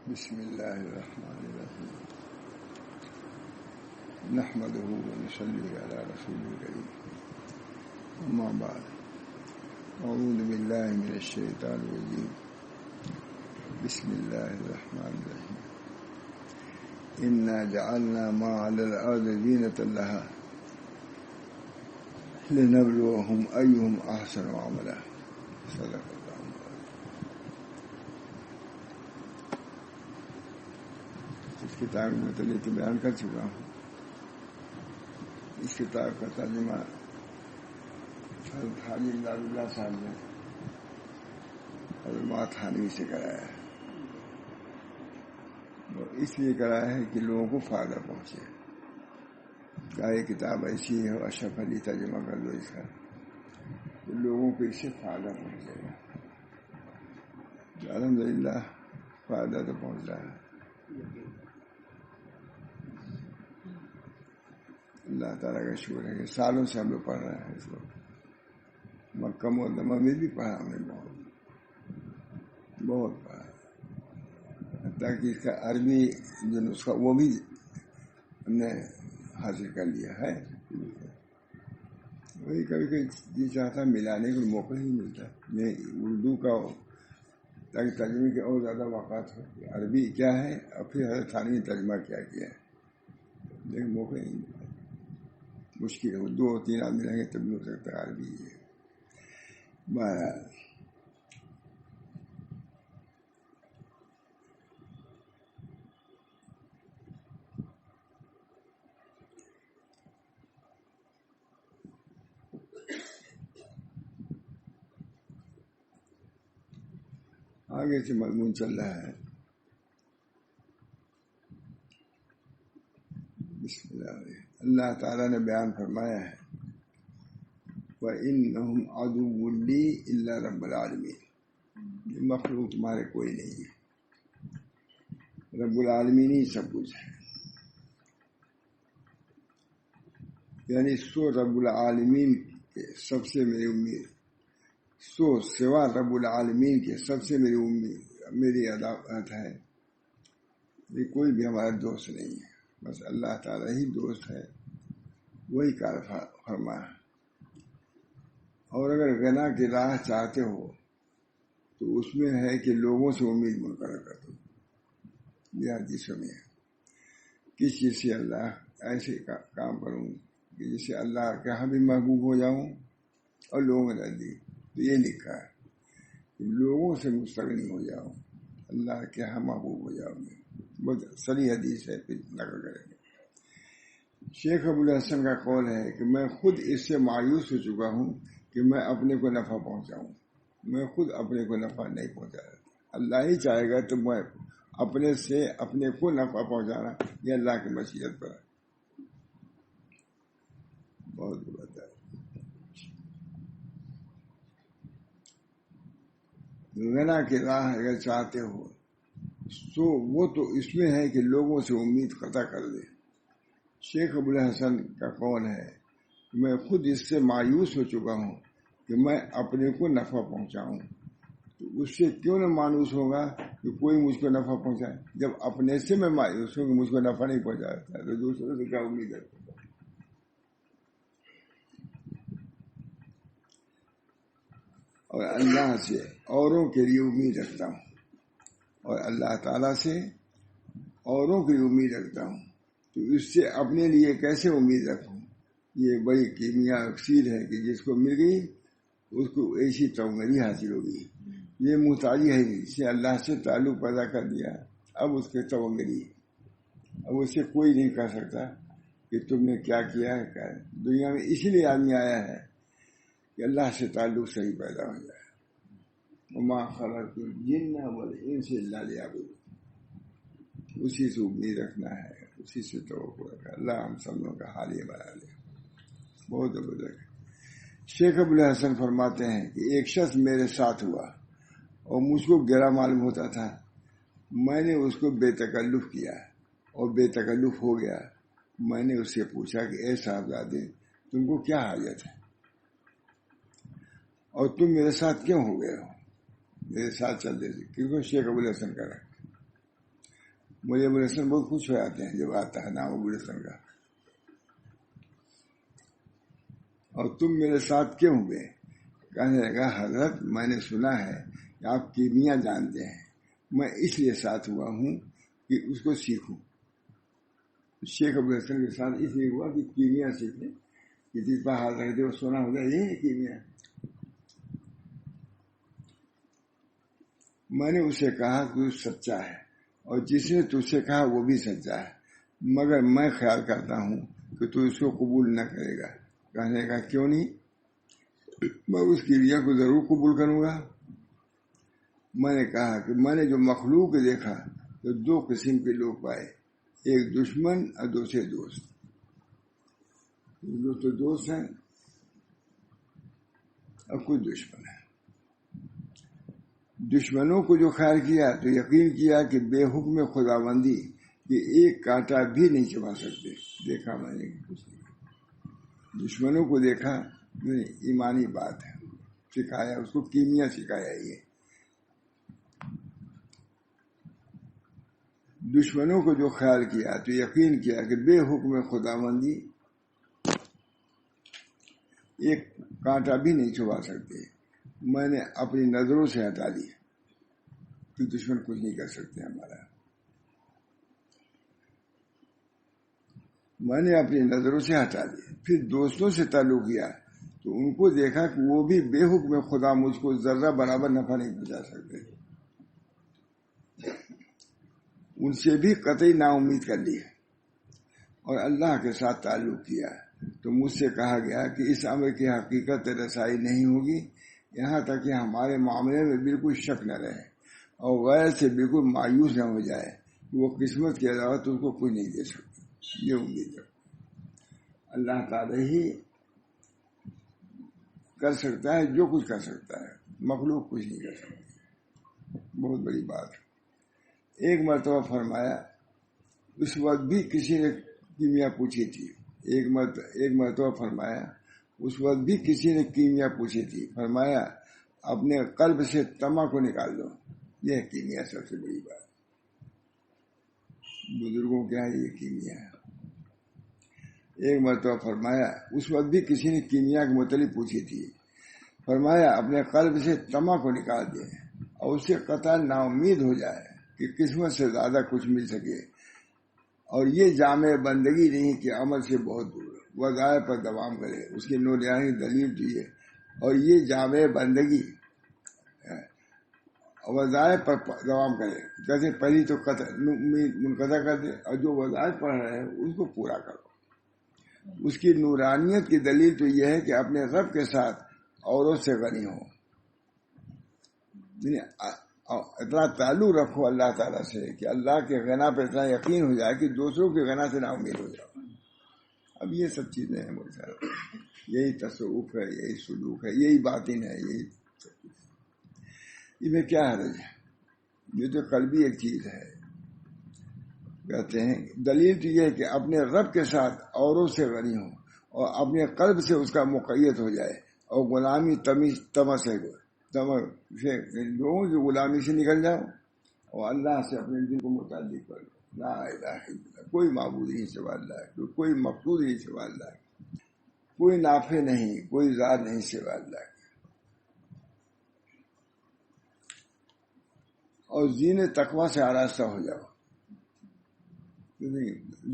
بسم الله الرحمن الرحيم نحمده ونصلي على رسوله الكريم أما بعد أعوذ بالله من الشيطان الرجيم بسم الله الرحمن الرحيم إنا جعلنا ما على الأرض زينة لها لنبلوهم أيهم أحسن عملا صدق الله. اس کتاب میں متعلق بیان کر چکا ہوں. اس کتاب کا ترجمہ حضرت حاجی امداد اللہ صاحب نے حضرت تھانوی سے کرایا ہے. وہ اس لیے کرایا ہے کہ لوگوں کو فائدہ پہنچے. کیا یہ کتاب ایسی ہے اشرف علی ترجمہ کر دو اس کا کہ لوگوں کو اس سے فائدہ پہنچے گا. الحمدللہ فائدہ تو پہنچ رہا ہے. اللہ تعالیٰ کا شکر ہے کہ سالوں سے ہم لوگ پڑھ رہے ہیں اس کو. مکہ معظمہ میں بھی پڑھا ہم نے بہت پڑھا. حتیٰ کہ اس کا عربی جو نسخہ وہ بھی ہم نے حاصل کر لیا ہے. وہی کبھی کبھی جی چاہتا ملانے کو موقع نہیں ملتا. میں اردو کا تاکہ ترجمے کے اور زیادہ واقعات ہو عربی کیا ہے اور پھر حضرت تھانوی نے ترجمہ کیا ہے لیکن موقع نہیں ملتا. مشکل ہے. 2-3 آدمی رہیں گے تب بھی ہو سکتا ہے عربی ہے. بہرحال آگے سے مضمون چل رہا ہے. بسم اللہ علیہ. اللہ تعالیٰ نے بیان فرمایا ہے وَإِنَّهُمْ عَدُوٌّ لِّي إِلَّا رَبَّ الْعَالَمِينَ. یہ مخلوق تمہارے کوئی نہیں ہے, رب العالمین ہی سب کچھ ہے. یعنی سو رب العالمین کے سب سے میری امید, سو سوا رب العالمین کے سب سے میری امید میری عداوت ہے. یہ کوئی بھی ہمارا دوست نہیں ہے, بس اللہ تعالیٰ ہی دوست ہے, وہی کار فرما. اور اگر غنا کی راہ چاہتے ہو تو اس میں ہے کہ لوگوں سے امید منقرض کر دو. یہ حدیثوں میں ہے کس چیز سے اللہ ایسے کام کروں کہ جس سے اللہ کے یہاں بھی محبوب ہو جاؤں اور لوگوں میں نزدیک. تو یہ لکھا ہے کہ لوگوں سے مستغنی ہو جاؤں, اللہ کے یہاں محبوب ہو جاؤں گے. بہت صریح حدیث ہے, پھر نقل کریں گے. شیخ ابوالحسن کا قول ہے کہ میں خود اس سے مایوس ہو چکا ہوں کہ میں اپنے کو نفع پہنچاؤں. میں خود اپنے کو نفع نہیں پہنچا رہا. اللہ ہی چاہے گا تو میں اپنے سے اپنے کو نفع پہنچانا یہ اللہ کی مشیت پر ہے. بہت بات ہے. غنا کی راہ اگر چاہتے ہو تو وہ تو اس میں ہے کہ لوگوں سے امید قطع کر دے. شیخ ابوالحسن کا قول ہے کہ میں خود اس سے مایوس ہو چکا ہوں کہ میں اپنے کو نفع پہنچاؤں. تو اس سے کیوں نہ مانوس ہوگا کہ کوئی مجھ کو نفع پہنچائے. جب اپنے سے میں مایوس ہوں کہ مجھ کو نفع نہیں پہنچاتا تو دوسروں سے کیا امید ہے. اور اللہ سے اوروں کے لیے امید رکھتا ہوں, اور اللہ تعالیٰ سے اوروں کی امید رکھتا ہوں. تو اس سے اپنے لیے کیسے امید رکھوں. یہ بڑی کیمیا اکسیر ہے کہ جس کو مل گئی اس کو ایسی توانائی حاصل ہوگی. یہ محتاجی ہے جس نے اللہ سے تعلق پیدا کر دیا, اب اس کے توانائی, اب اسے کوئی نہیں کہہ سکتا کہ تم نے کیا کیا ہے. دنیا میں اسی لیے آدمی آیا ہے کہ اللہ سے تعلق صحیح پیدا ہو جائے. وما خلقت الجن والانس الا لیعبدون. اسی سے امید رکھنا ہے, اسی سے توقع رکھنا. اللہ ہم سب لوگوں کا حال ہی بنا لے. بہت زبردست. شیخ ابوالحسن فرماتے ہیں کہ ایک شخص میرے ساتھ ہوا اور مجھ کو گہرا معلوم ہوتا تھا. میں نے اس کو بے تکلف کیا اور بے تکلف ہو گیا. میں نے اس سے پوچھا کہ اے صاحبزادے تم کو کیا حاجت ہے اور تم میرے ساتھ کیوں ہو گئے ہو. میرے ساتھ چلتے تھے کیونکہ شیخ ابوالحسن کا رکھ. مجھے ابو الحسن بہت خوش ہو جاتے ہیں جب آتا ہے نام ابو الحسن کا. اور تم میرے ساتھ کیوں ہوئے؟ کہنے لگا حضرت میں نے سنا ہے کہ آپ کیمیا جانتے ہیں، میں اس لیے ساتھ ہوا ہوں کہ اس کو سیکھوں. شیخ ابو الحسن کے ساتھ اس لیے ہوا کہ کیمیا سیکھیں، کہ جس پر ہاتھ رکھتے وہ سونا ہوگا، یہی ہے کیمیا. میں نے اسے کہا کہ وہ سچا ہے، اور جس نے تجھ سے کہا وہ بھی سچا ہے، مگر میں خیال کرتا ہوں کہ تو اس کو قبول نہ کرے گا. کہنے کا کیوں نہیں؟ میں اس کی ریا کو ضرور قبول کروں گا. میں نے کہا کہ میں نے جو مخلوق دیکھا تو دو قسم کے لوگ پائے، ایک دشمن اور دوسرے دوست. جو تو دوست ہیں اور کچھ دشمن ہیں. دشمنوں کو جو خیال کیا تو یقین کیا کہ بے حکم خداوندی کہ ایک کانٹا بھی نہیں چبا سکتے. دیکھا میں نے کچھ نہیں. دشمنوں کو دیکھا، ایمانی بات ہے، سکھایا اس کو، کیمیا سکھایا. یہ دشمنوں کو جو خیال کیا تو یقین کیا کہ بے حکم خداوندی ایک کانٹا بھی نہیں چھپا سکتے. میں نے اپنی نظروں سے ہٹا دی کہ دشمن کچھ نہیں کر سکتے ہمارا. میں نے اپنی نظروں سے ہٹا دی. پھر دوستوں سے تعلق کیا تو ان کو دیکھا کہ وہ بھی بے حکم خدا مجھ کو ذرہ برابر نفع نہیں پہنچا سکتے. ان سے بھی قطعی نا امید کر لی اور اللہ کے ساتھ تعلق کیا. تو مجھ سے کہا گیا کہ اس امر کی حقیقت رسائی نہیں ہوگی یہاں تک کہ ہمارے معاملے میں بالکل شک نہ رہے اور غیر سے بالکل مایوس نہ ہو جائے. وہ قسمت کے علاوہ تو اس کو کوئی نہیں دے سکتا. یہ امید ہے. اللہ تعالی ہی کر سکتا ہے جو کچھ کر سکتا ہے، مخلوق کچھ نہیں کر سکتی. بہت بڑی بات ہے. ایک مرتبہ فرمایا، اس وقت بھی کسی نے کیمیا پوچھی تھی. ایک مرتبہ فرمایا اس وقت بھی کسی نے کیمیا پوچھی تھی. فرمایا اپنے قلب سے طمع کو نکال دو. یہ کیمیا سب سے بڑی بات. بزرگوں کیا ہے یہ کیمیا ہے. ایک مرتبہ فرمایا اس وقت بھی کسی نے کیمیا کے متعلق پوچھی تھی. فرمایا اپنے قلب سے طمع کو نکال دے اور اس سے قطعا نا امید ہو جائے کہ قسمت سے زیادہ کچھ مل سکے. اور یہ جامع بندگی نہیں کہ عمل سے بہت دور وظائف پر دوام کرے. اس کی نورانی دلیل دیے. اور یہ جامع بندگی وظائف پر دوام کرے. جیسے پہلی تو منقطع کر دے اور جو وظائف پڑھ رہے ہیں اس کو پورا کرو. اس کی نورانیت کی دلیل تو یہ ہے کہ اپنے رب کے ساتھ اوروں سے غنی ہو. اتنا تعلق رکھو اللہ تعالیٰ سے کہ اللہ کے غنا پہ اتنا یقین ہو جائے کہ دوسروں کے غنا سے نا امید ہو جاؤ. اب یہ سب چیزیں ہیں بہت سارے. یہی تصوف ہے، یہی سلوک ہے، یہی باطن ہے. یہی سب چیز. اس میں کیا حرج ہے؟ یہ تو قلبی ایک چیز ہے. کہتے ہیں دلیل تو یہ ہے کہ اپنے رب کے ساتھ اوروں سے غنی ہو اور اپنے قلب سے اس کا مقید ہو جائے اور غلامی لوگوں کی غلامی سے نکل جاؤ اور اللہ سے اپنے دل کو متعلق کر لو. لا الہ الا اللہ، کوئی معبود نہیں سوا اللہ، کوئی مقصود نہیں سوا اللہ، کوئی نافع نہیں، کوئی ذات نہیں سوا اللہ. اور زینت تقوی سے آراستہ ہو جاؤ.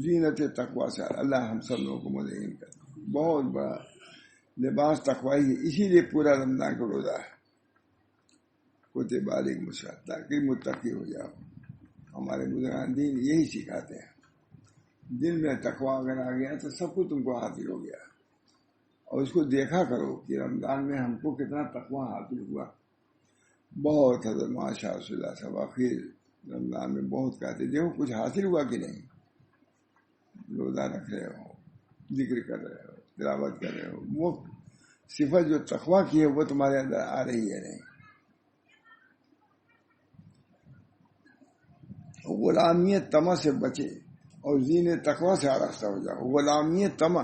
زینت تقوی سے اللہ ہم سب لوگوں کو مدعین کرتا. بہت بڑا لباس تقوی ہی. اسی لیے پورا رمضان کا روزہ ہے. کتب علیکم الصیام تاکہ متقی ہو جاؤ. ہمارے بزرگان دین یہی سکھاتے ہیں. دل میں تقوی اگر آ گیا تو سب کچھ تم کو حاصل ہو گیا. اور اس کو دیکھا کرو کہ رمضان میں ہم کو کتنا تقوی حاصل ہوا. بہت حضرت ماشاء اللہ صاحب آخر رمضان میں بہت کہتے دیکھو کچھ حاصل ہوا کہ نہیں. روزہ رکھ رہے ہو، ذکر کر رہے ہو، تلاوت کر رہے ہو، وہ صفت جو تقوی کی ہے وہ تمہارے اندر آ رہی ہے نہیں. غلامیت طمع سے بچے اور زین تقوی سے آراستہ ہو جاؤ. غلامیت طمع،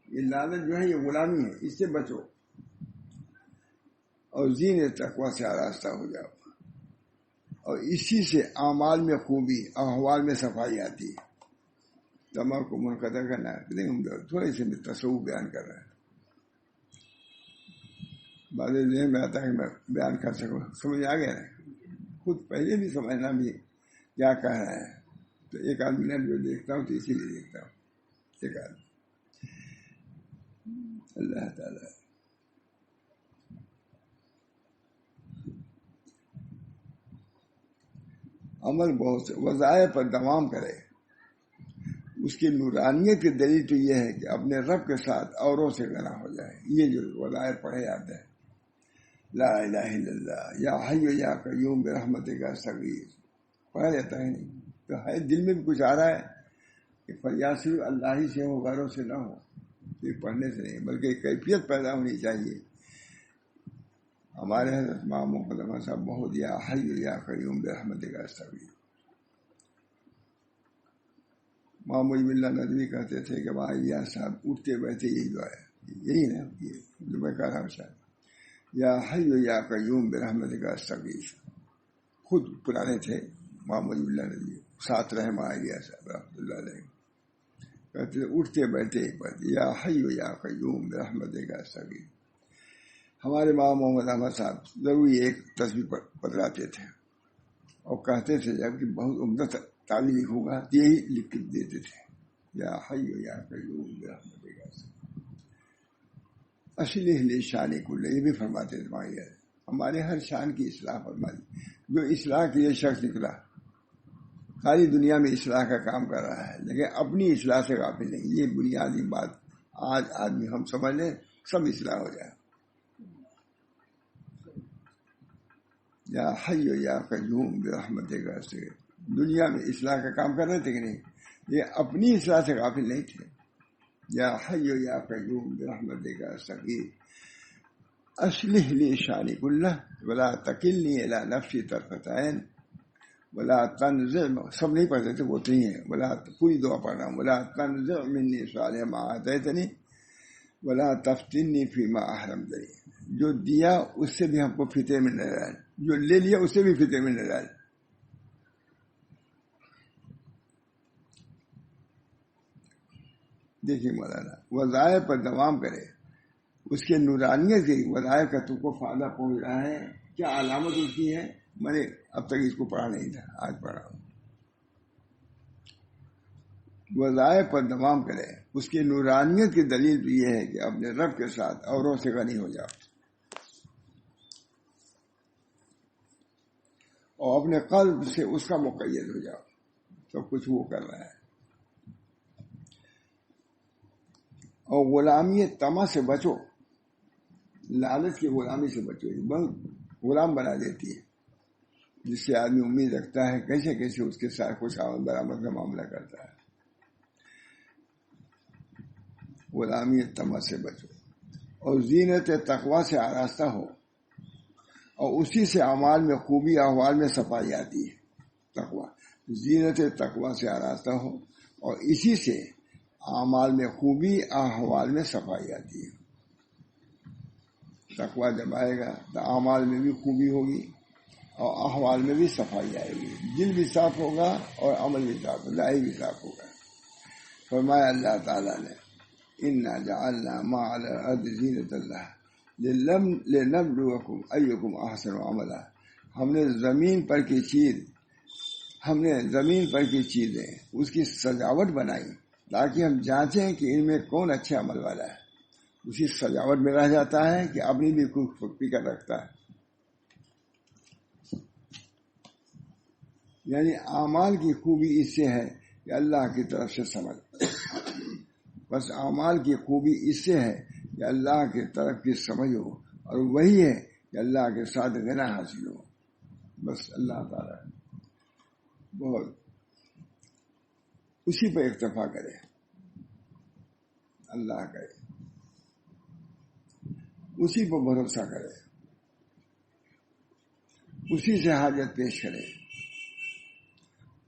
یہ لالچ جو ہے یہ غلامی ہے، اس سے بچو اور زین تقوی سے آراستہ ہو جاؤ. اور اسی سے اعمال میں خوبی، احوال میں صفائی آتی ہے۔ دماغ کو منقطع کرنا ہے، نہیں ہم تھوڑے سے تصوف بیان کر رہے ہیں، بعد ذہن میں آتا ہے کہ میں بیان کر سکوں، سمجھ آ گیا نا، خود پہلے بھی سمجھنا بھی کیا کہہ رہے ہیں۔ تو ایک آدمی نے جو دیکھتا ہوں تو اسی لیے دیکھتا ہوں، ایک آدمی اللہ تعالیٰ عمل بہت سے وظائف پر دوام کرے۔ اس کی نورانیت کی دلیل تو یہ ہے کہ اپنے رب کے ساتھ اوروں سے غنا ہو جائے۔ یہ جو وظائف پڑھے جاتے ہیں، لا الہ الا اللہ، یا حی یا قیوم برحمتک استغیث، پڑھا جاتا ہے نہیں تو ہے دل میں بھی کچھ آ رہا ہے کہ فریاد صرف اللہ ہی سے ہو، غیروں سے نہ ہو، صرف پڑھنے سے نہیں بلکہ کیفیت پیدا ہونی چاہیے۔ ہمارے حضرت امام محمد صاحب بہت یا حی یا قیوم برحمتک استغیث، معمول باللہ ندوی کہتے تھے کہ بھائی یا صاحب اٹھتے بیٹھے یہی دعا ہے، یہی نا یہ جو میں کہہ رہا ہوں شاید، یا حی یا قیوم برحمتک استغیث، خود پرانے تھے معمول باللہ ندوی، ساتھ رہے معاویہ صاحب رحمۃ اللہ علیہ، کہتے تھے اٹھتے بیٹھے ایک بات، یا حی یا قیوم برحمتک استغیث۔ ہمارے امام محمد احمد صاحب ضروری ایک تصویر پتراتے تھے اور کہتے تھے جب کہ بہت عمدہ تعلیم لکھوں گا یہی لکھ کے دیتے تھے، یا حی یا قیوم برحمتک اصلح لی شان کل، یہ بھی فرماتے تھے ماہر، ہمارے ہر شان کی اصلاح فرما دی۔ جو اصلاح کے لیے شخص نکلا ساری دنیا میں اصلاح کا کام کر رہا ہے لیکن اپنی اصلاح سے غافل نہیں، یہ بنیادی بات آج آدمی ہم سمجھ لیں سب اصلاح ہو جائے۔ یا حی یا قیوم برحمتک استغیث، دنیا میں اصلاح کا کام کر رہے تھے کہ نہیں، یہ اپنی اصلاح سے غافل نہیں تھے۔ یا حی یا قیوم برحمتک استغیث اصلح لی شانی کلہ ولا تکلنی الی نفسی طرفۃ عین ولا تنزع، سب نہیں پڑھتے تھے وہ تو ہی ہیں، ولا پوری دعا پڑھ رہا ہوں، ولا تنزع منی صالح ما آتیتنی ولا تفتنی فیما احرمتنی، جو دیا اس سے بھی ہم کو فطرے میں نہ ڈال، جو لے لیا اس سے بھی فطرے میں نہ ڈال۔ دیکھیے مولانا وظائف پر دوام کرے، اس کے نورانیت کی وظائف کا تم کو فائدہ پہنچ رہا ہے، کیا علامت اس کی ہے؟ میں نے اب تک اس کو پڑھا نہیں تھا، آج پڑھا ہوں۔ وظائف پر دوام کرے، اس کی نورانیت کی دلیل تو یہ ہے کہ اپنے رب کے ساتھ اوروں سے غنی ہو جاؤ اور اپنے قلب سے اس کا مقید ہو جاؤ، سب کچھ وہ کر رہا ہے۔ اور غلامی طمع سے بچو، لالچ کی غلامی سے بچو، بہت غلام بنا دیتی ہے، جس سے آدمی امید رکھتا ہے کیسے کیسے اس کے ساتھ کچھ آمد برآمد کا معاملہ کرتا ہے۔ غلامی طمع سے بچو اور زینت تقویٰ سے آراستہ ہو، اور اسی سے اعمال میں خوبی احوال میں صفائی آتی ہے۔ تقویٰ، زینت تقویٰ سے آراستہ ہو اور اسی سے اعمال میں خوبی احوال میں صفائی آتی ہے۔ تقویٰ جب آئے گا تو اعمال میں بھی خوبی ہوگی اور احوال میں بھی صفائی آئے گی، دل بھی صاف ہوگا اور عمل بھی صاف ہوگا، ظاہر بھی صاف ہوگا۔ فرمایا اللہ تعالیٰ نے انا جعلنا ما علی الارض زینۃ اللہ لنبلوکم ایکم احسن عملا، ہم نے زمین پر کی چیزیں اس کی سجاوٹ بنائی تاکہ ہم جانچیں کہ ان میں کون اچھے عمل والا ہے۔ اسی سجاوٹ میں رہ جاتا ہے کہ اپنی بھی کچھ فکر رکھتا ہے، یعنی اعمال کی خوبی اس سے ہے کہ اللہ کی طرف سے سمجھ، بس اعمال کی خوبی اس سے ہے کہ اللہ کی طرف کی سمجھ ہو، اور وہی ہے کہ اللہ کے ساتھ غنا حاصل ہو۔ بس اللہ تعالیٰ بہت اسی پہ اکتفا کرے، اللہ کرے، اسی پر بھروسہ کرے، اسی سے حاجت پیش کرے،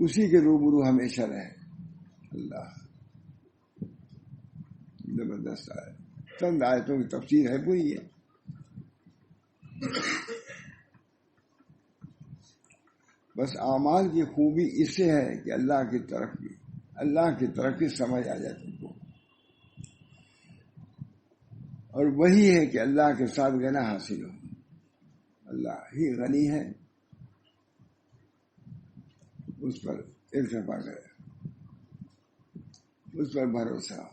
اسی کے روبرو ہمیشہ رہے۔ اللہ زبردست ہے، چند آیتوں کی تفسیر ہے، پوری ہے۔ بس اعمال کی خوبی اس سے ہے کہ اللہ کی طرف کی سمجھ آ جائے تم کو، اور وہی ہے کہ اللہ کے ساتھ غنا حاصل ہو۔ اللہ ہی غنی ہے، اس پر التفا کرے، اس پر بھروسہ ہو،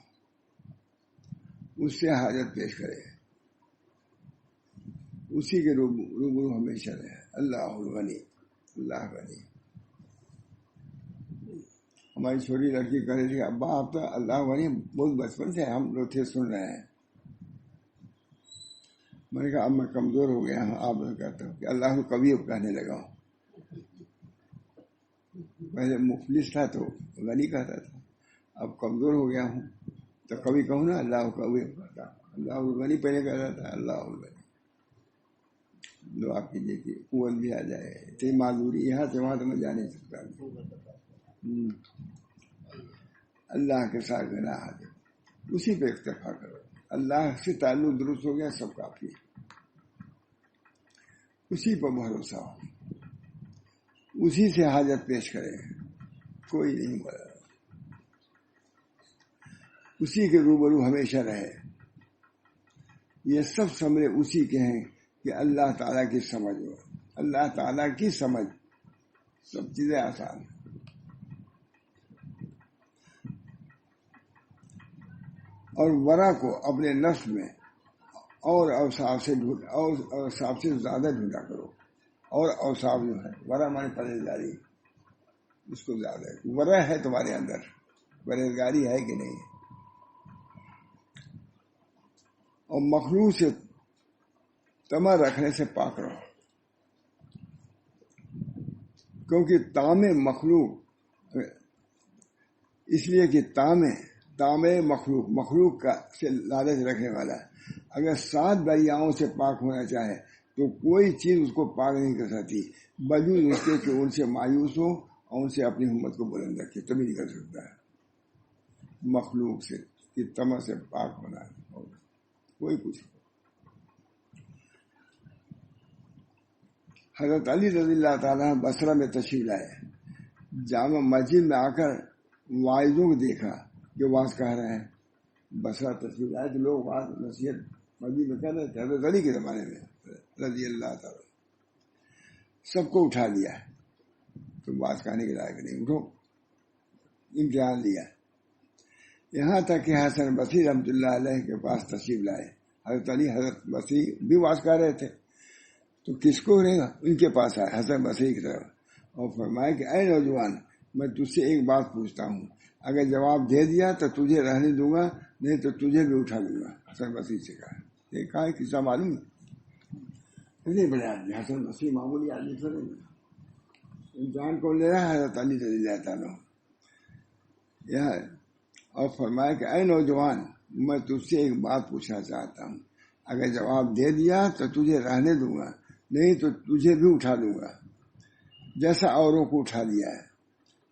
اس سے حاجت پیش کرے، اسی کے روبرو ہمیشہ رہے۔ اللہ الغنی، اللہ غنی۔ ہماری چھوٹی لڑکی کہہ رہی تھی ابا آپ تو اللہ غنی بہت بچپن سے ہم لوگ تھے سن رہے ہیں۔ میں نے کہا اب میں کمزور ہو گیا ہوں، آپ نے کہتا ہوں کہ اللہ کو کبھی اب کہنے لگا ہوں، پہلے مفلس تھا تو غنی کہتا تھا، اب کمزور ہو گیا ہوں تو کبھی کہوں نا اللہ کو کبھی کہتا ہوں، اللہ غنی پہلے کہتا تھا اللہ غنی۔ دعا کیجیے کہ قوت بھی آ جائے، اتنی معذوری یہاں سے وہاں تو میں جا نہیں سکتا۔ اللہ کے ساتھ غنا حاضر، اسی پہ اکتفا کرو، اللہ سے تعلق درست ہو گیا سب کافی، اسی پر بھروسہ ہو، اسی سے حاجت پیش کرے، کوئی نہیں بڑا، اسی کے روبرو ہمیشہ رہے۔ یہ سب ثمرے اسی کے ہیں کہ اللہ تعالیٰ کی سمجھ ہو، اللہ تعالیٰ کی سمجھ، سب چیزیں آسان ہیں۔ اور ورع کو اپنے نفس میں اور اوصاف سے زیادہ ڈھونڈا کرو، اور اوصاف جو ہے ورع مانے پرہیزگاری، اس کو زیادہ ہے، ورع ہے تمہارے اندر، پرہیزگاری ہے کہ نہیں، اور مخلوق سے تمہ رکھنے سے پاک رہو، کیونکہ طعم مخلوق اس لیے کہ طعم مخلوق کا سے لالچ رکھنے والا ہے، اگر 7 دریاؤں سے پاک ہونا چاہے تو کوئی چیز اس کو پاک نہیں کر سکتی بجوز اس کے کہ ان سے مایوس ہو اور ان سے اپنی ہمت کو بلند رکھے، تبھی نہیں کر سکتا ہے۔ مخلوق سے کی طمع سے پاک ہونا ہے، کوئی کچھ۔ حضرت علی رضی اللہ تعالیٰ بصرہ میں تشریف لائے، جامع مسجد میں آ کر واعظوں کو دیکھا جو واعظ کہہ رہے ہیں، بصرہ تشریف لائے تو لوگ واعظ نصیحت مسجد میں کہہ رہے تھے، حضرت علی کے زمانے میں رضی اللہ تعالیٰ، سب کو اٹھا دیا، تو واعظ کہنے کے لائق نہیں، اٹھو، امتحان لیا، یہاں تک کہ حسن بصری رحمۃ اللہ علیہ کے پاس تشریف لائے۔ حضرت علی حضرت بصری بھی واعظ کہہ رہے تھے، تو کس کو رہے گا، ان کے پاس آئے حسن بصری کی طرف اور فرمایا کہ اے نوجوان، میں تجھ سے ایک بات پوچھتا ہوں، اگر جواب دے دیا تو تجھے رہنے دوں گا، نہیں تو تجھے بھی اٹھا لوں گا۔ حسن بصری سے کہا، یہ کہا ہے قصہ معلوم ہے، اتنے بڑے آدمی حسن بصری معمولی آدمی تھوڑے، امتحان کون لے رہا ہے؟ حضرت علی رضی اللہ تعالیٰ یہاں، اور فرمایا کہ اے نوجوان، میں تجھ سے ایک بات پوچھنا چاہتا ہوں، اگر جواب دے دیا تو تجھے رہنے دوں گا، نہیں تو تجھے بھی اٹھا لوں گا، جیسا اوروں کو اٹھا لیا ہے۔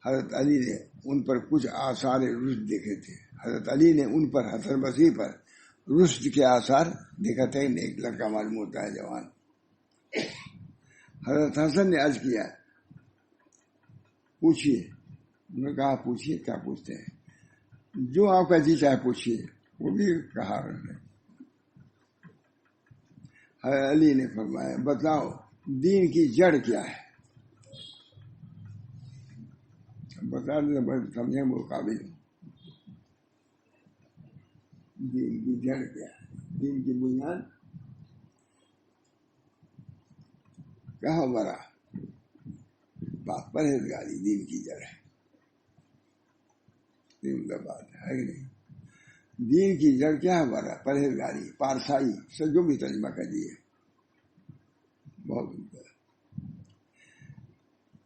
حضرت علی نے ان پر کچھ آثار رشد دیکھے تھے، حضرت علی نے ان پر حسن بصری پر رشد کے آثار دیکھا تھا، ایک لڑکا معلوم ہوتا ہے جوان۔ حضرت حسن نے عرض کیا، پوچھیے، انہوں نے کہا پوچھیے، کیا پوچھتے ہیں؟ جو آپ کا جی چاہے پوچھیے، وہ بھی کہا انہوں نے۔ حضرت علی نے فرمایا، بتاؤ دین کی جڑ کیا ہے؟ بتا دیں بڑے سمجھنے وہ قابل ہوں، دین کی جڑ کیا ہے، دین کی بنیاد کہاں برا، پرہیزگاری دین کی جڑ ہے، دین کا بات ہے کہ نہیں؟ دین کی جڑ کیا ہے برا؟ پرہیزگاری، پارسائی سے جو بھی ترجمہ کر دیے، بہت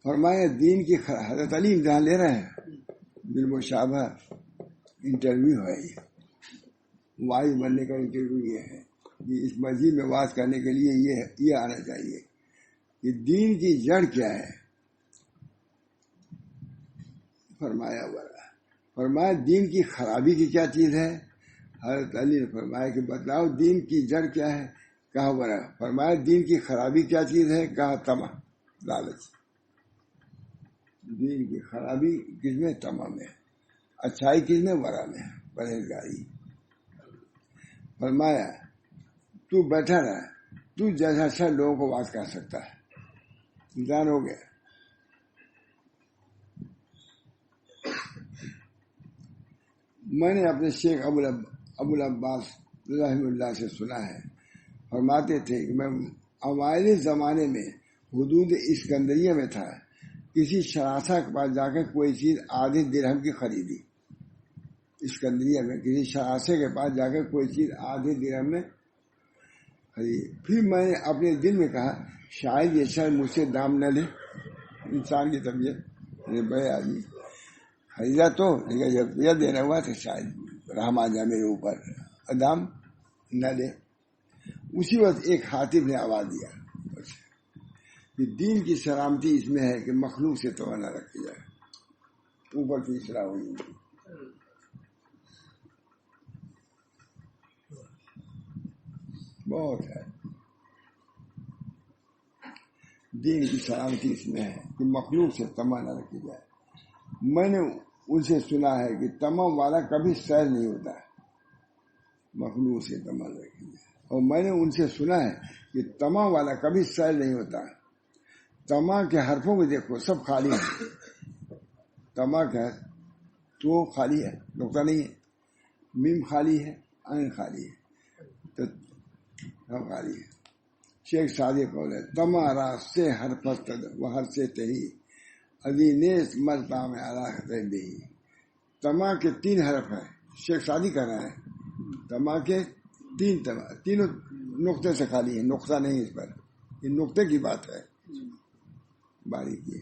فرمایا دین کی حضرت علی امتحان لے رہے ہیں، بالمشابہ انٹرویو ہے، یہ وائز بننے کا انٹرویو یہ ہے کہ اس مسجد میں واز کرنے کے لیے یہ آنا چاہیے کہ دین کی جڑ کیا ہے۔ فرمایا دین کی خرابی کی کیا چیز ہے؟ حضرت علی نے فرمایا کہ بتلاؤ دین کی جڑ کیا ہے؟ کہا برا۔ فرمایا دین کی خرابی کیا چیز ہے؟ کہا طمع، لالچ۔ دین کی خرابی کس میں؟ تمام ہے. اچھائی کس میں؟ ورع میں، پرہیزگاری. فرمایا تو بیٹھا رہا، تو جیسا اچھا لوگوں کو بات کر سکتا ہے. انتظار ہو گیا. میں نے اپنے شیخ ابو العباس رحمہ اللہ سے سنا ہے، فرماتے تھے کہ میں اوائل زمانے میں حدود اسکندریہ میں تھا، کسی شراسہ کے پاس جا کے کوئی چیز آدھے درہم کی خریدی. اسکندریہ میں کسی شراسے کے پاس جا کے کوئی چیز آدھے درہم میں خریدی. پھر میں نے اپنے دل میں کہا شاید یہ شخص مجھ سے دام نہ لے. انسان کی طبیعت، بڑے آدمی خریدا تو لیکن جب روپیہ دینا ہوا تو شاید رحم آ جائے میرے اوپر، دام نہ دے. اسی وقت ایک خاطب نے آواز دیا کہ دین کی سلامتی اس میں ہے کہ مخلوق سے توبہ نہ رکھی جائے. اوپر کی اصلاح ہوئی بہت ہے. دین کی سلامتی اس میں ہے کہ مخلوق سے طمع نہ رکھی جائے. میں نے ان سے سنا ہے کہ طمع والا کبھی سیر نہیں ہوتا ہے، مخلوق سے طمع نہ رکھی جائے. اور میں نے ان سے سنا ہے کہ طمع والا کبھی سیر نہیں ہوتا. طمع کے حرفوں کو دیکھو، سب خالی ہے. طمع کا تو خالی ہے، نقطہ نہیں ہے. میم خالی ہے، عین خالی ہے، تو سب خالی ہے. شیخ سادی قول ہے طمع راست سے ہر فستد و ہر سے تہی ادینیس مرتا میں علاقت بہی. طمع کے 3 حرف ہیں. شیخ سادی کہہ رہا ہے طمع کے 3 تینوں نقطے سے خالی ہے، نقطہ نہیں اس پر. یہ نقطے کی بات ہے، باریکی.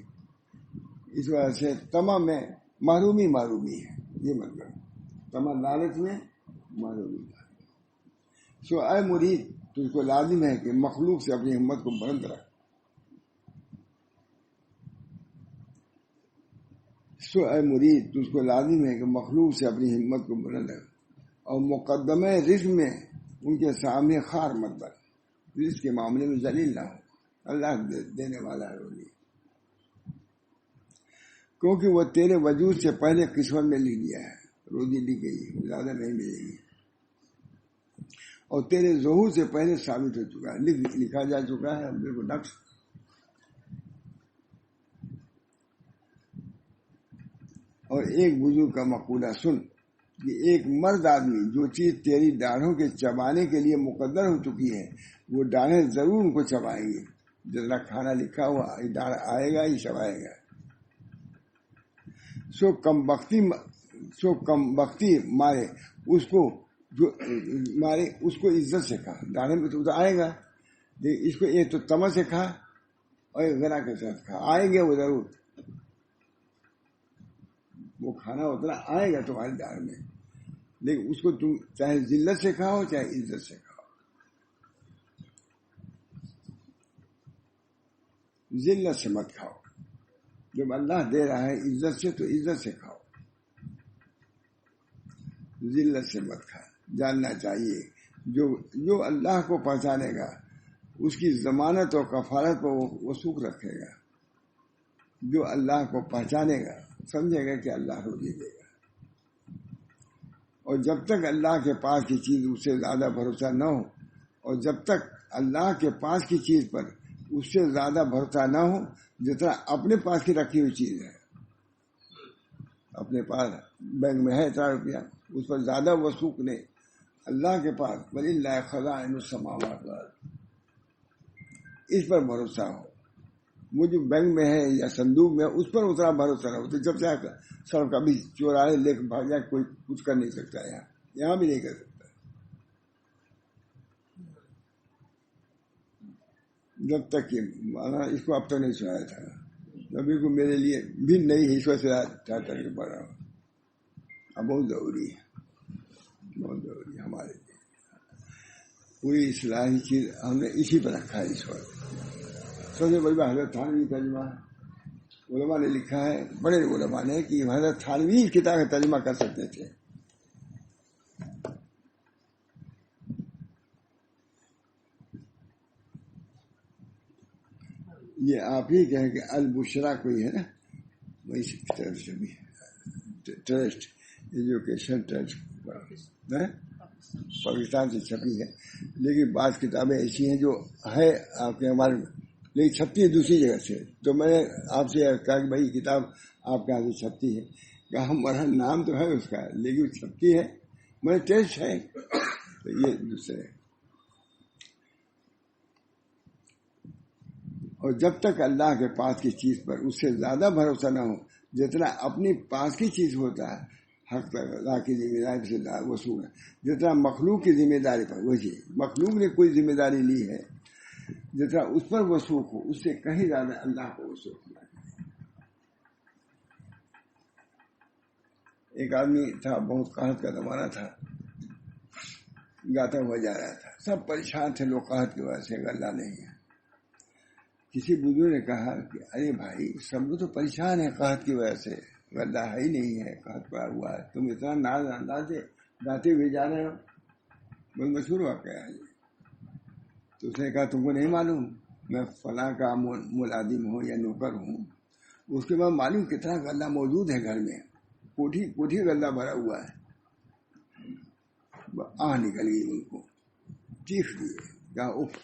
اس وجہ سے طمع میں محرومی ہے. یہ مطلب طمع لالچ میں محرومی. سو اے مرید تجھ کو لازم ہے کہ مخلوق سے اپنی ہمت کو بلند رکھ. سو اے مرید تجھ کو لازم ہے کہ مخلوق سے اپنی ہمت کو بلند رکھ اور مقدمہ رزق میں ان کے سامنے خار مت بن. رزق کے معاملے میں ذلیل نہ ہو. اللہ دینے والا ہے روزی، کیونکہ وہ تیرے وجود سے پہلے قسمت میں لکھ دیا ہے. روزی لکھ گئی، زیادہ نہیں ملے گی. اور تیرے ظہور سے پہلے ثابت ہو چکا ہے، لکھا جا چکا ہے بالکل نقص. اور ایک بزرگ کا مقولہ سن کہ ایک مرد آدمی جو چیز تیری داڑھوں کے چبانے کے لیے مقدر ہو چکی ہے وہ داڑھیں ضرور ان کو چبائیں گے. جتنا کھانا لکھا ہوا داڑھ آئے گا ہی چبائے گا. سو کم بختی مارے اس کو جو مارے اس کو عزت سے کھا. داڑھے میں تو آئے گا، اس کو ایک تو تمع سے کھا اور ایک غنا کے ساتھ کھا. آئیں گے وہ ضرور، وہ کھانا اتنا آئے گا تمہاری داڑھ میں، لیکن اس کو تم چاہے ذلت سے کھاؤ چاہے عزت سے کھاؤ. ذلت سے مت کھاؤ. جب اللہ دے رہا ہے عزت سے تو عزت سے کھاؤ، ذلت سے مت کھا. جاننا چاہیے جو اللہ کو پہچانے گا اس کی ضمانت اور کفارت پر وہ وثوق رکھے گا. جو اللہ کو پہچانے گا سمجھے گا کہ اللہ روزی دے گا. اور جب تک اللہ کے پاس کی چیز اس سے زیادہ بھروسہ نہ ہو، اور جب تک اللہ کے پاس کی چیز پر اس سے زیادہ بھروسہ نہ ہو جتنا اپنے پاس کی رکھی ہوئی چیز ہے. اپنے پاس بینک میں ہے اتنا روپیہ، اس پر زیادہ وثوق نہیں. اللہ کے پاس وَلِلَّهِ خَزَائِنُ السَّمَاوَاتِ وَالْأَرْضِ، اس پر بھروسہ ہو. وہ جو بینک میں ہے یا صندوق میں اس پر اتنا بھروسہ نہ ہو تو جب چاہے سر کبھی چورائے لے کے بھاگ جائے کوئی کچھ کر نہیں سکتا. یہاں بھی نہیں کر سکتا جب تک کہ اس کو اب تک نہیں سنایا تھا. نبی کو میرے لیے بھی نہیں ہے، اس وجہ سے کر کے پڑھ رہا ہوں. اب بہت ضروری ہے، بہت ضروری ہے ہمارے لیے. پوری اصلاحی چیز ہم نے اسی پر رکھا ہے. اس وقت سب سے بڑی بات حضرت تھانوی ترجمہ ہے. علماء نے لکھا ہے، بڑے علماء نے، کہ حضرت تھانوی کتاب کا ترجمہ کر سکتے تھے. یہ آپ ہی کہیں کہ البشرا کوئی ہے نا، وہی طرف سے بھی ٹرسٹ ایجوکیشن ٹرسٹ پاکستان سے چھپی ہے، لیکن بعض کتابیں ایسی ہیں جو ہے آپ کے ہمارے لیکن چھپتی ہے دوسری جگہ سے. تو میں نے آپ سے کہا کہ بھائی کتاب آپ کے یہاں سے چھپتی ہے، کہا ہمارا نام تو ہے اس کا لیکن چھپتی ہے، میں ٹیسٹ ہے. تو یہ دوسرے. اور جب تک اللہ کے پاس کی چیز پر اس سے زیادہ بھروسہ نہ ہو جتنا اپنی پاس کی چیز ہوتا ہے، حق تک اللہ کی ذمہ داری سے وصول ہے، جتنا مخلوق کی ذمہ داری پر وہی مخلوق نے کوئی ذمہ داری لی ہے جتنا اس پر وثوق ہو اس سے کہیں زیادہ اللہ کو وثوق ہے. ایک آدمی تھا، بہت قحط کا زمانہ تھا، گاتا ہوا جا رہا تھا، سب پریشان تھے لوگ قحط کی وجہ سے، غلہ نہیں ہے. کسی بزرگ نے کہا کہ ارے بھائی سب لوگ تو پریشان ہیں قحط کی وجہ سے، غلہ ہے ہی نہیں ہے، قحط پڑا ہوا ہے، تم اتنا ناز انداز سے گاتے ہوئے جا رہے ہو. بہت مشہور واقعہ ہے. تو اس نے کہا تم کو نہیں معلوم میں فلاں کا ملازم ہوں یا نوکر ہوں، اس کے بعد معلوم کتنا غلہ موجود ہے گھر میں، کوٹھی غلہ بھرا ہوا ہے. نکل گئی ان کو، چیخ دیے، کہا اف،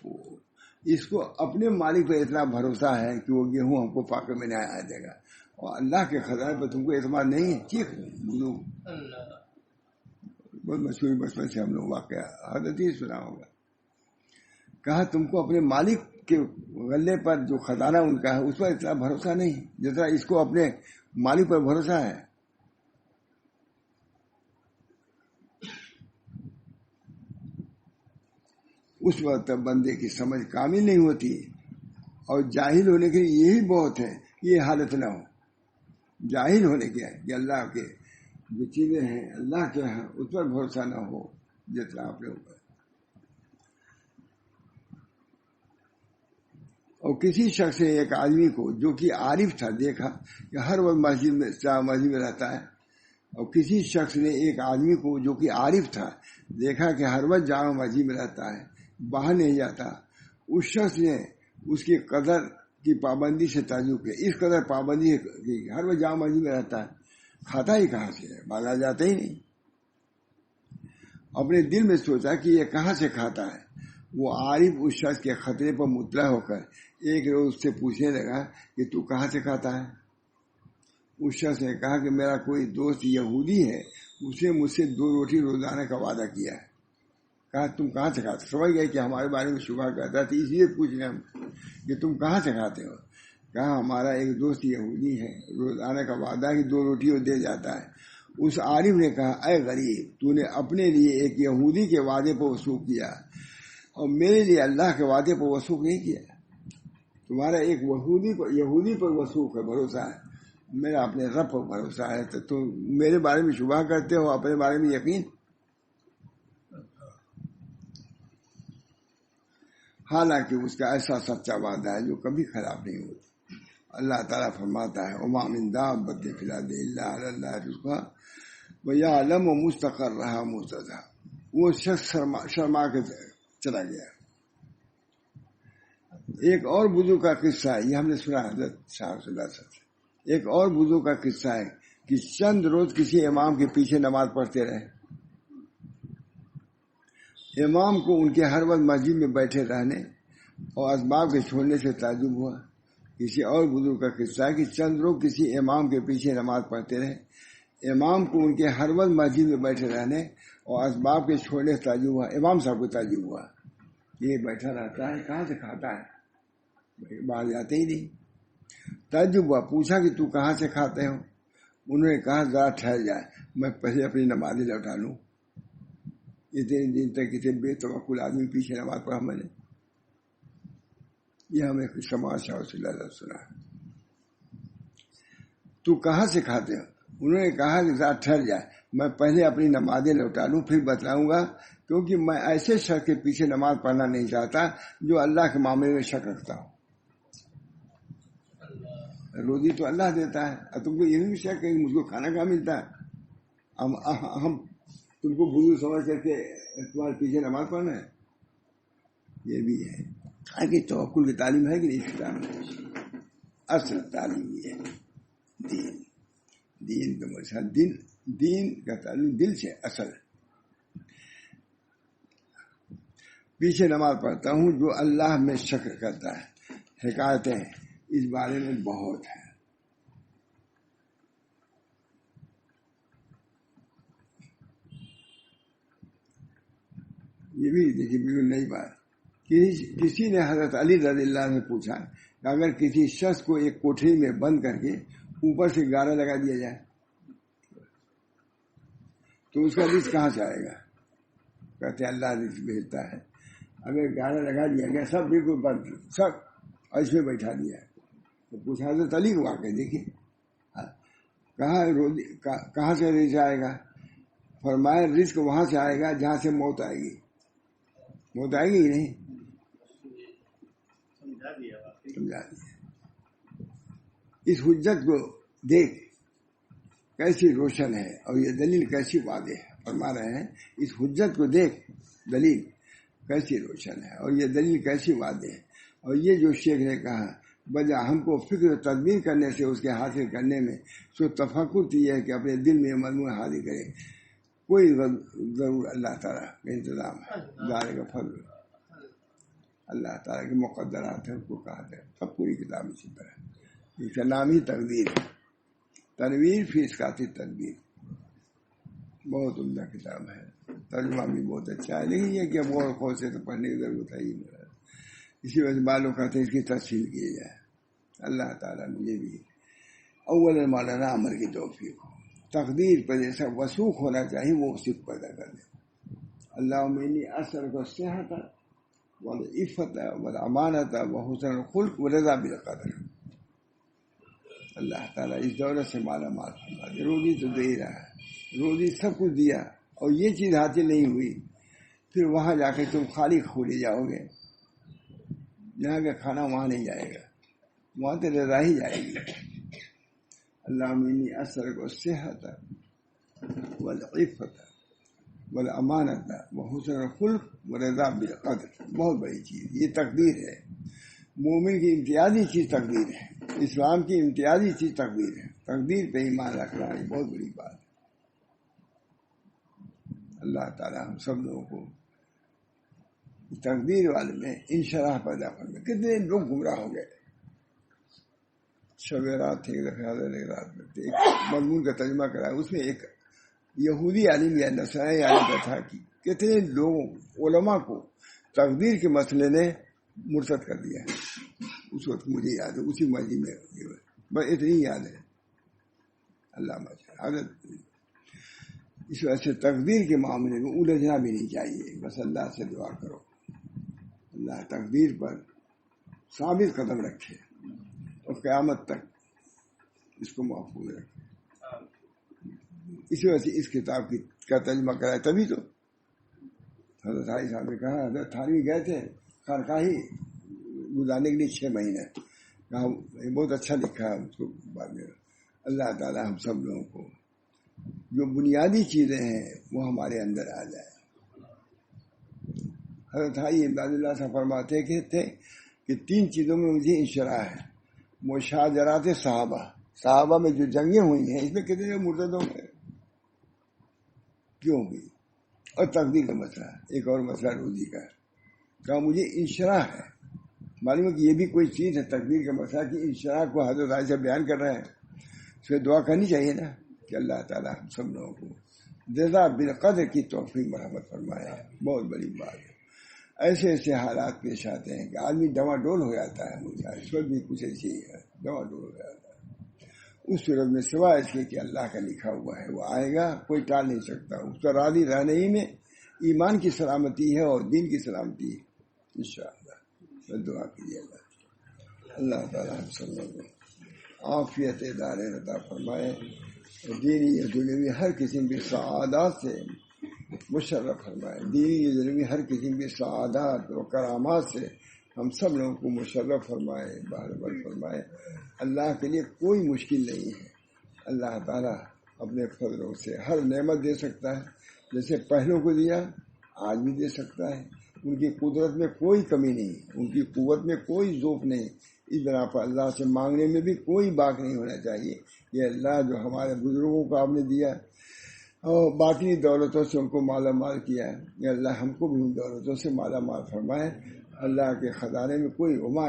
اس کو اپنے مالک پہ اتنا بھروسہ ہے کہ وہ گیہوں ہم کو پاکے میں نہیں آ جائے گا، اور اللہ کے خزانے پہ تم کو اعتماد نہیں ہے. چیخ بہت مشہور بچپن سے ہم لوگ واقعہ حضرت ہی سنا ہوگا. کہا تم کو اپنے مالک کے غلے پر جو خزانہ ان کا ہے اس پر اتنا بھروسہ نہیں جتنا اس کو اپنے مالک پر بھروسہ ہے. اس وقت بندے کی سمجھ کامل نہیں ہوتی، اور جاہل ہونے کے لیے یہی بہت ہے کہ یہ حالت نہ ہو. جاہل ہونے کے کہ اللہ کے جو چیزیں ہیں اللہ کے ہیں اس پر بھروسہ نہ ہو جتنا آپ نے اوپر. اور کسی شخص نے ایک آدمی کو جو کہ عارف تھا دیکھا کہ ہر وقت مسجد میں رہتا ہے، اور کسی شخص نے ایک آدمی کو جو کہ عارف تھا دیکھا کہ ہر وقت جامع مسجد میں رہتا ہے، باہر نہیں جاتا. اس شخص نے اس کی قدر کی پابندی سے تعجب کیا، اس قدر پابندی کی ہر وقت جامع مسجد میں رہتا ہے، کھاتا ہی کہاں سے ہے، بازار جاتا ہی نہیں. اپنے دل میں سوچا کہ یہ کہاں سے کھاتا ہے. وہ عارف اس شخص کے خطرے پر مطلع ہو کر ایک روز اس سے پوچھنے لگا کہ تو کہاں سے کھاتا ہے. اس شخص نے کہا کہ میرا کوئی دوست یہودی ہے، اس نے مجھ سے 2 روٹی روزانہ کا وعدہ کیا ہے. کہا تم کہاں سے کھاتے؟ سمجھ گئے کہ ہمارے بارے میں شبہ کرتا تھا، اس لیے پوچھ رہے ہم کہ تم کہاں سے کھاتے ہو. کہا ہمارا ایک دوست یہودی ہے، روزانہ کا وعدہ کہ 2 روٹی وہ دے جاتا ہے. اس عارف نے کہا اے غریب، تو نے اپنے لیے ایک یہودی کے وعدے پر وثوق کیا اور میرے لیے اللہ کے وعدے پر وثوق نہیں کیا. تمہارا ایک یہودی پر وثوق ہے، بھروسہ ہے، میرا اپنے رب پر بھروسہ ہے، تو تم میرے بارے میں شبہ کرتے ہو، اپنے بارے میں یقین. حالانکہ اس کا ایسا سچا وعدہ ہے جو کبھی خراب نہیں ہوتا. اللہ تعالیٰ فرماتا ہے وما من دابۃ فی الارض الا علی اللہ رزقها ویعلم مستقرها ومستودعها. وہ شخص شرما کے چلا گیا. ایک اور بزرگ کا قصہ ہے، یہ ہم نے سنا حضرت صاحب صلی اللہ علیہ وسلم. ایک اور بزرگ کا قصہ ہے کہ چند روز کسی امام کے پیچھے نماز پڑھتے رہے. امام کو ان کے ہر وقت مسجد میں بیٹھے رہنے اور اسباب کے چھوڑنے سے تعجب ہوا. کسی اور بزرگ کا قصہ ہے کہ چند روز کسی امام کے پیچھے نماز پڑھتے رہے. امام کو ان کے ہر وقت مسجد میں بیٹھے رہنے اور اسباب کے چھوڑنے سے تعجب ہوا. امام صاحب کو تعجب ہوا، یہ بیٹھا رہتا ہے، کہاں سے کھاتا ہے، باہر جاتے ہی نہیں. تعجب ہوا، پوچھا کہ تو کہاں سے کھاتے ہو. انہوں نے کہا ذرا ٹھہر جائے، میں پہلے اپنی نمازیں لوٹا لوں. اتنے دن تک کسی بے توکل آدمی پیچھے نماز پڑھا میں نے. یہ ہمیں سماج شاہ صلی اللہ علیہ وسلم. تو کہاں سے کھاتے ہو؟ انہوں نے کہا کہ ذرا ٹھہر جائے، میں پہلے اپنی نمازیں لوٹا لوں پھر بتلاؤں گا، کیونکہ میں ایسے شخص کے پیچھے نماز پڑھنا نہیں چاہتا جو اللہ کے معاملے میں شک رکھتا ہوں. روزی تو اللہ دیتا ہے، اور تم کو یہ بھی شک ہے کہ مجھ کو کھانا کہاں ملتا ہے. ہم تم کو بزرگ سمجھ کر کے تمہارے پیچھے نماز پڑھنا ہے. یہ بھی ہے آگے توکل کی تعلیم ہے کہ نہیں. اس کتاب میں اصل تعلیم یہ ہے. دین، دین تو مسئلہ دین کا تعلق دل سے اصل. پیچھے نماز پڑھتا ہوں جو اللہ میں شک کرتا ہے. حکایتیں اس بارے میں بہت ہیں. یہ بھی دیکھیے بالکل نئی بات. کسی نے حضرت علی رضی اللہ عنہ سے پوچھا کہ اگر کسی شخص کو ایک کوٹری میں بند کر کے اوپر سے گارا لگا دیا جائے تو اس کا رزق کہاں سے آئے گا؟ کہتے ہیں اللہ رزق بھیجتا ہے. اگر گارا لگا دیا گیا سب بالکل بند سب اور اس میں بیٹھا دیا تو پوچھا حضرت علی کو واقع دیکھیے کہاں سے رزق آئے گا؟ فرمایا رزق وہاں سے آئے گا جہاں سے موت آئے گی. موت آئے گی نہیں؟ سمجھا دیا. اس حجت کو دیکھ کیسی روشن ہے اور یہ دلیل کیسی واضح ہے. فرما رہے ہیں اس حجت کو دیکھ دلیل کیسی روشن ہے اور یہ دلیل کیسی واضح ہے. اور یہ جو شیخ نے کہا بجا ہم کو فکر و تدبیر کرنے سے اس کے حاصل کرنے میں سو تفکر یہ ہے کہ اپنے دل میں مضمون حاضر کرے. کوئی ضرور اللہ تعالیٰ کا انتظام ہے. ادارے کا فضل اللہ تعالیٰ کے مقدرات ہیں. اس کو کہا ہے سب پوری کتاب اسی طرح. اس کا نام ہی تقدیر ہے. تنویر فی اسقاط تدبیر بہت عمدہ کتاب ہے. ترجمہ بھی بہت اچھا ہے لیکن یہ کہ غور خور سے تو پڑھنے کی ضرورت ہے ہی نہیں. اسی وجہ سے معلوم کرتے ہیں اس کی تفصیل کی جائے. اللہ تعالیٰ مجھے بھی اول مولانا عمل کی توفیق ہو. تقدیر پر جیسا وثوق ہونا چاہیے وہ صرف پیدا کر دے. اللہ انی اثر کو صحت والعفت والامانت وحسن الخلق ورضا بالقدر. اللہ تعالیٰ اس دولت سے مالا مال فرما دے. روزی تو دے رہا ہے, روزی سب کچھ دیا اور یہ چیز حاصل نہیں ہوئی, پھر وہاں جا کے تم خالی کھولے جاؤ گے. یہاں کا کھانا وہاں نہیں جائے گا, وہاں تو رضا ہی جائے گی. اللہ انی اثر کو صحت والعفت والامانت وحسن الخلق ورضا بالقدر. بہت بڑی چیز یہ تقدیر ہے. مومن کی امتیازی چیز تقدیر ہے. اسلام کی امتیازی چیز تقدیر ہے. تقدیر پہ ایمان رکھنا یہ بہت بڑی بات ہے. اللہ تعالیٰ ہم سب لوگوں کو تقدیر والے میں انشراح پیدا کرنے. کتنے لوگ گمراہ ہو گئے. شب رات تھے رات میں ایک مضمون کا ترجمہ کرا, اس میں ایک یہودی عالم یا نصرانی عالم کا تھا کہ کتنے لوگوں علماء کو تقدیر کے مسئلے نے مرتد کر دیا ہے. اس وقت مجھے یاد ہے اسی مسجد میں بس اتنی یاد ہے. اللہ حضرت اس وجہ سے تقدیر کے معاملے میں الجھنا بھی نہیں چاہیے. بس اللہ سے دعا کرو اللہ تقدیر پر ثابت قدم رکھے اور قیامت تک اس کو محفوظ رکھے. اسی وجہ سے اس کتاب کا ترجمہ کرائے. تبھی تو حضرت تھانوی صاحب نے کہا, حضرت تھانوی گئے تھے خانقاہی گزارنے کے لیے 6 مہینے, کہا بہت اچھا لکھا ہے اس کو بعد میں. اللہ تعالیٰ ہم سب لوگوں کو جو بنیادی چیزیں ہیں وہ ہمارے اندر آ جائے. حضرت امداد اللہ سے فرماتے تھے کہ 3 چیزوں میں مجھے انشراح ہے. مشاجرات صحابہ میں جو جنگیں ہوئی ہیں اس میں کتنے مرتد ہو گئے, کیوں ہوئی, اور تقدیر کا مسئلہ. ایک اور مسئلہ روزی کا, کہا مجھے انشراح ہے. معلوم ہے کہ یہ بھی کوئی چیز ہے تقدیر کا مسئلہ کہ انشراح کو حضرت عائشہ بیان کر رہے ہیں. اس میں دعا کرنی چاہیے نا کہ اللہ تعالیٰ ہم سب لوگوں کو جزا بالقدر کی توفیق مرحمت فرمایا. بہت بڑی بات ہے. ایسے ایسے حالات پیش آتے ہیں کہ آدمی ڈواں ڈول ہو جاتا ہے. مجھے اس وقت بھی کچھ ایسی ہے, ڈواں ڈول ہو جاتا ہے. اس صورت میں سوائے اس کے کہ اللہ کا لکھا ہوا ہے وہ آئے گا, کوئی ٹال نہیں سکتا. اس کا راضی رہنے ہی میں ایمان کی سلامتی ہے اور دین کی سلامتی ہے. انشاءاللہ دعا کیجیے گا اللہ تعالیٰ ہم سب لوگوں عافیت دار عطا فرمائے اور دینی یا دنیوی ہر قسم کی سعادات سے مشرف فرمائے. دینی یا دنیوی ہر قسم کی سعادات و کرامات سے ہم سب لوگوں کو مشرف فرمائے, بہربر فرمائے. اللہ کے لیے کوئی مشکل نہیں ہے. اللہ تعالیٰ اپنے فضلوں سے ہر نعمت دے سکتا ہے. جیسے پہلوں کو دیا آج بھی دے سکتا ہے. ان کی قدرت میں کوئی کمی نہیں, ان کی قوت میں کوئی ذوق نہیں اس بنا پر اللہ سے مانگنے میں بھی کوئی باک نہیں ہونا چاہیے. یہ اللہ جو ہمارے بزرگوں کو آپ نے دیا اور باقی دولتوں سے ان کو مالا مال کیا ہے، یہ اللہ ہم کو بھی ان دولتوں سے مالا مال فرمائے. اللہ کے خزانے میں کوئی وما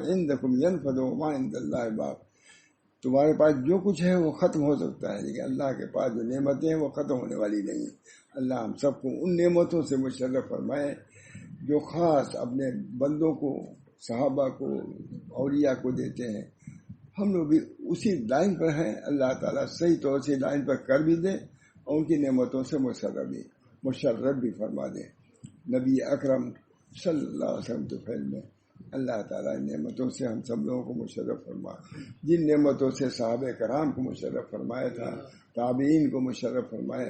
عندکم ينفد وما عند اللہ باق. تمہارے پاس جو کچھ ہے وہ ختم ہو سکتا ہے، لیکن اللہ کے پاس جو نعمتیں ہیں وہ ختم ہونے والی نہیں. اللہ ہم سب کو ان نعمتوں سے مشرف فرمائے جو خاص اپنے بندوں کو، صحابہ کو، اولیاء کو دیتے ہیں. ہم لوگ بھی اسی لائن پر ہیں. اللہ تعالیٰ صحیح طور سے لائن پر کر بھی دے اور ان کی نعمتوں سے مشرف بھی فرما دے. نبی اکرم صلی اللہ علیہ وسلم تو فیل میں اللہ تعالیٰ ان نعمتوں سے ہم سب لوگوں کو مشرف فرما. جن نعمتوں سے صحابہ کرام کو مشرف فرمایا تھا، تابعین کو مشرف فرمائے.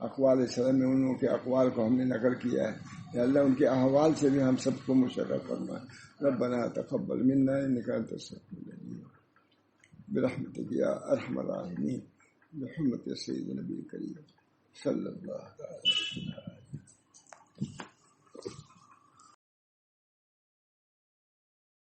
اقوال سلم میں ان لوگوں کے اقوال کو ہم نے نقل کیا ہے، یا اللہ ان کے احوال سے بھی ہم سب کو مشرف فرمائے. ربنا تقبل منا انک انت السمیع العلیم برحمتک یا ارحم الراحمین بحرمت سید نبی کریم صلی اللہ علیہ وسلم.